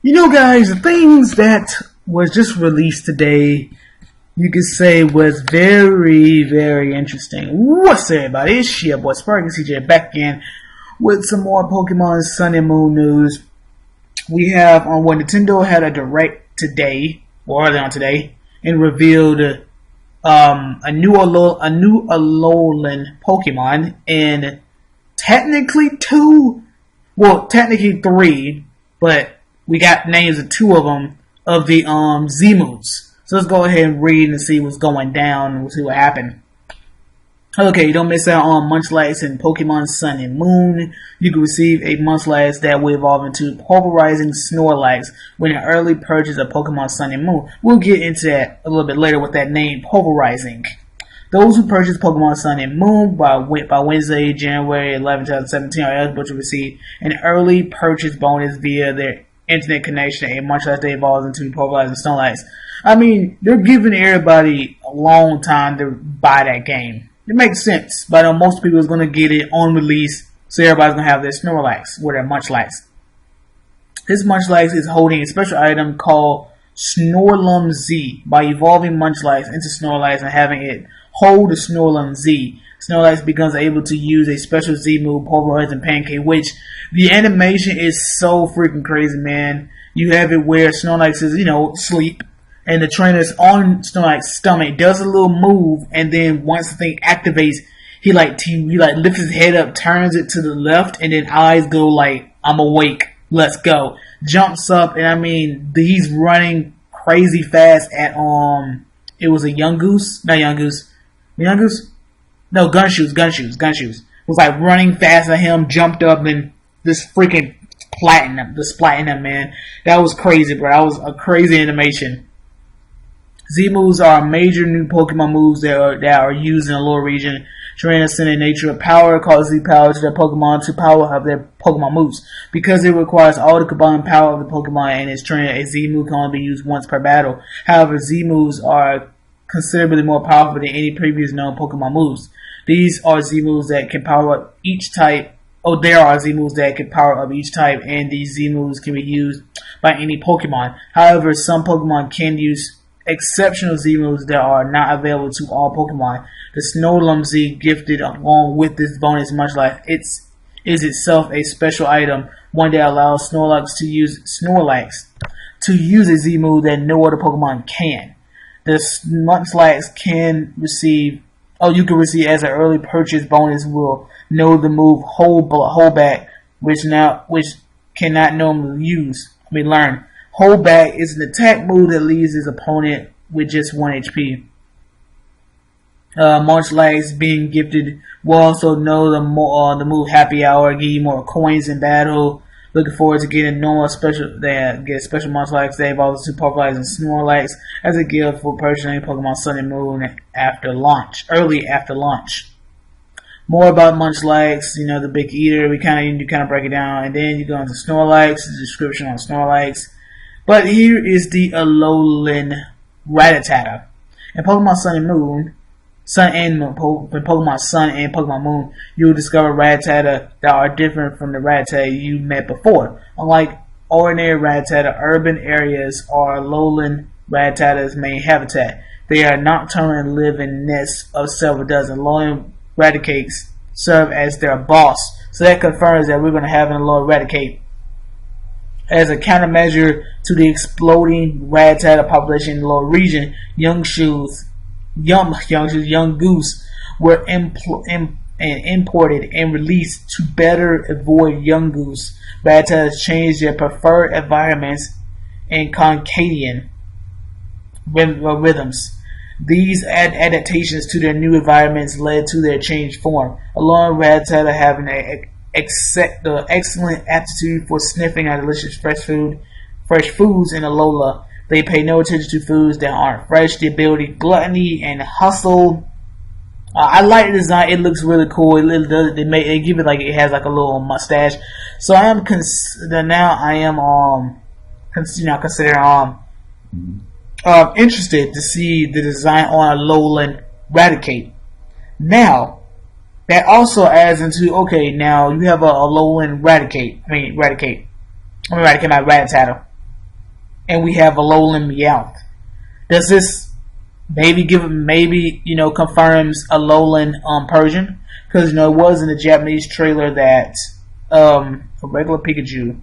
Guys, the things that was just released today, you could say was very, very interesting. What's up, everybody? It's your boy Sparky CJ back again with some more Pokemon Sun and Moon news. We have on when Nintendo had a direct today, or early on today, and revealed a new Alolan Pokemon, and technically technically three, but we got names of two of them of the Z-moves. So let's go ahead and read and see what's going down. We'll see what happened. Okay, don't miss out on Munchlax in Pokemon Sun and Moon. You can receive a Munchlax that will evolve into pulverizing Snorlax when an early purchase of Pokemon Sun and Moon. We'll get into that a little bit later with that name, pulverizing. Those who purchase Pokemon Sun and Moon by Wednesday, January 11, 2017 are eligible to receive an early purchase bonus via their internet connection, a Munchlax that evolves into pulverizing Snorlax. I mean, they're giving everybody a long time to buy that game. It makes sense, but most people is going to get it on release, so everybody's going to have their Snorlax or their Munchlax. This Munchlax is holding a special item called Snorlum Z. By evolving Munchlax into Snorlax and having it hold the Snorlum Z, Snorlax becomes able to use a special Z move, Pulverizing Pancake, which the animation is so freaking crazy, man. You have it where Snorlax is, sleep, and the trainer's on Snorlax's stomach, does a little move, and then once the thing activates, he lifts his head up, turns it to the left, and then eyes go like, I'm awake, let's go. Jumps up, and I mean, he's running crazy fast at, it was a Gunshoes. Was like running fast at him, jumped up, and this freaking platinum, man. That was crazy, bro. That was a crazy animation. Z-moves are major new Pokemon moves that are used in the lower region. Trainers send a nature of power called Z-power to their Pokemon to power up their Pokemon moves. Because it requires all the combined power of the Pokemon and its trainer, a Z-move can only be used once per battle. However, Z-moves are considerably more powerful than any previous known Pokemon moves. These are Z-moves that can power up each type. There are Z-moves that can power up each type, and these Z-moves can be used by any Pokemon. However, some Pokemon can use exceptional Z-moves that are not available to all Pokemon. The Snorlum Z gifted along with this bonus Munchlax is itself a special item, one that allows Snorlax to use a Z-move that no other Pokemon can. The Munchlax you can receive as an early purchase bonus will know the move Hold Back, which cannot normally learn. Hold Back is an attack move that leaves his opponent with just 1 HP. Munchlax being gifted will also know the move Happy Hour, give you more coins in battle. Looking forward to getting special Munchlax that evolves to Pulverizing Snorlax as a gift for purchasing Pokemon Sun and Moon early after launch. More about Munchlax, the big eater. We kind of break it down, and then you go into Snorlax, the description on Snorlax. But here is the Alolan Rattata. In Pokemon Sun and Moon, Pokemon Sun and Pokemon Moon, you will discover Rattata that are different from the Rattata you met before. Unlike ordinary Rattata, urban areas are Alolan Rattata's main habitat. They are nocturnal and live in nests of several dozen. Alolan Raticates serve as their boss. So that confirms that we're going to have an Alolan Raticate. As a countermeasure to the exploding Rattata population in the lower region, young goose were imported and released to better avoid young goose. Rattatas changed their preferred environments and concadian rhythms. These adaptations to their new environments led to their changed form. Alolan Rattata having the excellent aptitude for sniffing out delicious fresh foods in Alola. They pay no attention to foods that aren't fresh. The ability, gluttony, and hustle. I like the design. It looks really cool. They give it like it has like a little mustache. So I am considering interested to see the design on Alolan Raticate. Now that also adds into now you have a Alolan Raticate. Rattata. and we have Alolan Meowth. Does this maybe confirms Alolan Persian? Because it was in the Japanese trailer that a regular Pikachu,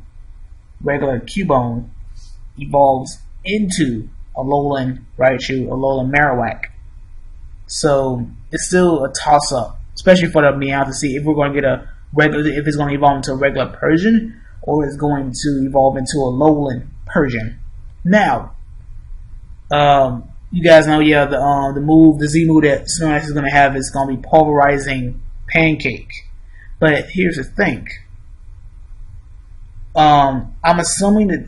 regular Cubone, evolves into Alolan Raichu, Alolan Marowak. So it's still a toss up, especially for the Meowth, to see if we're going to get if it's going to evolve into a regular Persian or it's going to evolve into a Alolan Persian. Now, you guys know, the Z move that Snorlax is going to have is going to be Pulverizing Pancake. But here's the thing. I'm assuming the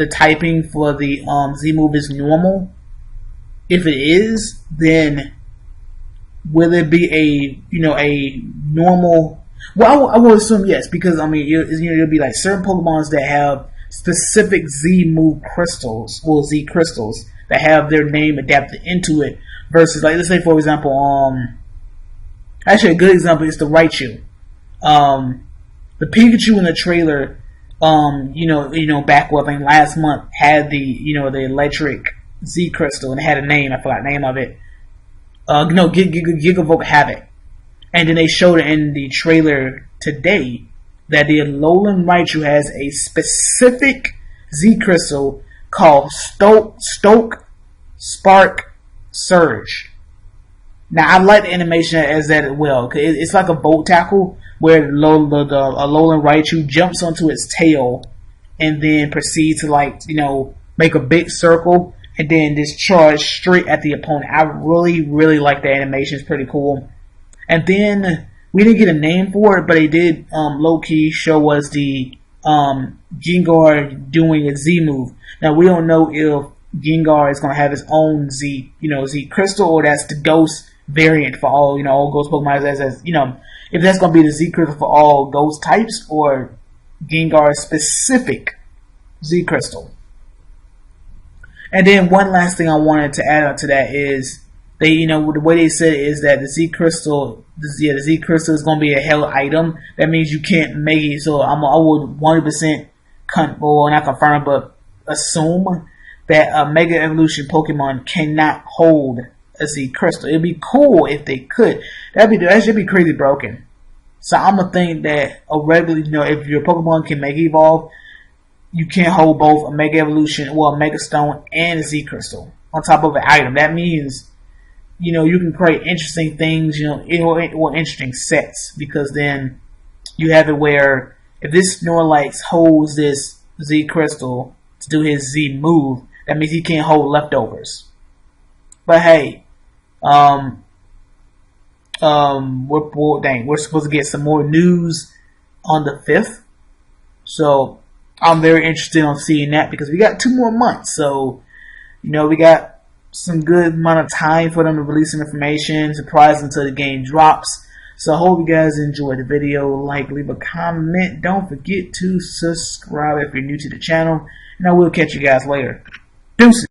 typing for the Z move is normal. If it is, then will it be a normal? Well, I will assume yes, because it'll be like certain Pokemons that have specific Z move crystals, or Z crystals, that have their name adapted into it. Versus, like, let's say for example, actually a good example is the Raichu. The Pikachu in the trailer, back I think last month, had the electric Z crystal, and it had a name. I forgot the name of it. Gigavolt Havoc. And then they showed it in the trailer today that the Alolan Raichu has a specific Z crystal called Stoke Spark Surge. Now, I like the animation as that as well. It's like a boat tackle where the Alolan Raichu jumps onto its tail and then proceeds to make a big circle and then just charge straight at the opponent. I really, really like the animation. It's pretty cool. And then we didn't get a name for it, but they did low key show us the Gengar doing a Z move. Now, we don't know if Gengar is going to have his own Z crystal, or that's the Ghost variant for all Ghost Pokemon. As if that's going to be the Z crystal for all Ghost types, or Gengar's specific Z crystal. And then one last thing I wanted to add on to that is the way they said it is that the Z crystal is going to be a held item. That means you can't make it. So I would 100% not confirm, but assume that a Mega Evolution Pokemon cannot hold a Z crystal. It'd be cool if they could. That should be crazy broken. So I'm gonna think that if your Pokemon can Mega Evolve, you can't hold both a Mega Evolution, a Mega Stone, and a Z crystal on top of an item. That means you can create interesting things, or interesting sets, because then you have it where if this Snorlax holds this Z crystal to do his Z move, that means he can't hold leftovers. But hey, we're supposed to get some more news on the 5th, so I'm very interested on seeing that, because we got 2 more months, so we got some good amount of time for them to release some information, surprise until the game drops. So I hope you guys enjoyed the video. Leave a comment. Don't forget to subscribe if you're new to the channel. And I will catch you guys later. Deuces.